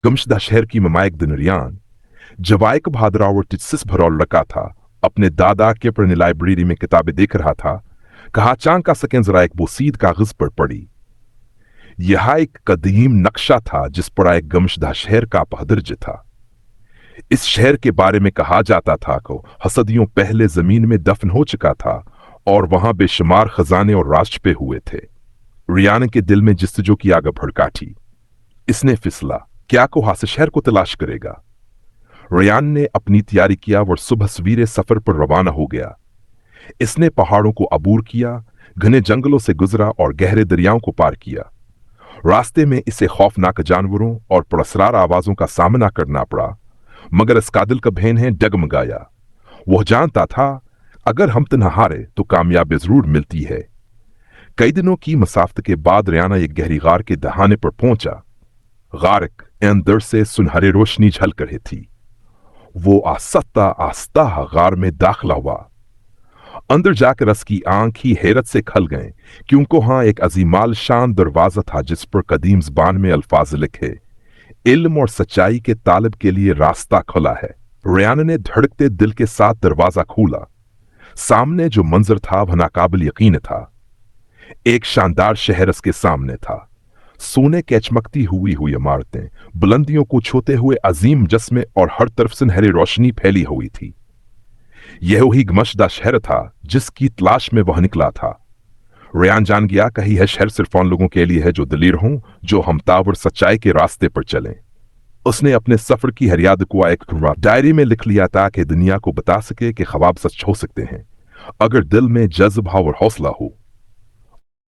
गमशदा शहर की ममायक दिन रियान जवायक भादरावर टिचसिस भरौल रखा था। अपने दादा के पढ़ने लाइब्रेरी में किताबें देख रहा था। कहा चांग का सकें जरा एक बोसीद कागज पर पड़ी। यह एक कदीम नक्शा था जिस पर एक गमशदा शहर का पहदर्ज था। इस शहर के बारे में कहा जाता था कि हसदियों पहले जमीन में दफन हो चुका था और वहां बेशुमार खजाने और राज छिपे हुए थे। रियान के दिल में जस्तजू की आग भड़का थी। इसने फिसला क्या को हासिल शहर को तलाश करेगा। रियान ने अपनी तैयारी किया और सुबह सवेरे सफर पर रवाना हो गया। इसने पहाड़ों को अबूर किया, घने जंगलों से गुजरा और गहरे दरियाओं को पार किया। रास्ते में इसे खौफनाक जानवरों और पुरस्रार आवाजों का सामना करना पड़ा, मगर इसका दिल का भेन है डगमगाया। वह जानता था अगर हम तन्हा हारे तो कामयाबी जरूर मिलती है। कई दिनों की मसाफत के बाद रियाना एक गहरी गार के दहाने पर पहुंचा। गार के अंदर से सुनहरी रोशनी झलक रही थी। वो आस्ता गार में दाखिला हुआ। अंदर जाकर उसकी आंख ही हैरत से खल गए क्योंकि वहां एक अजीमाल शान दरवाजा था जिस पर कदीम ज़बान में अल्फाज लिखे, इल्म और सच्चाई के तालिब के लिए रास्ता खुला है। रियान ने धड़कते दिल के साथ दरवाजा खोला। सामने जो मंजर था वह नाकाबिल यकीन था। एक शानदार शहर उसके सामने था। सोने के चमकती हुई इमारतें, बुलंदियों को छूते हुए अजीम जस्मे और हर तरफ सुनहरी रोशनी फैली हुई थी। यह वही गमशदा शहर था जिसकी तलाश में वह निकला था। रियान जान गया कहीं यह शहर सिर्फ उन लोगों के लिए है जो दलीर हों, जो हमतावर सच्चाई के रास्ते पर चलें। उसने अपने सफर की हर याद को एक डायरी में लिख लिया ताकि दुनिया को बता सके कि ख्वाब सच हो सकते हैं अगर दिल में जज्बा और हौसला हो।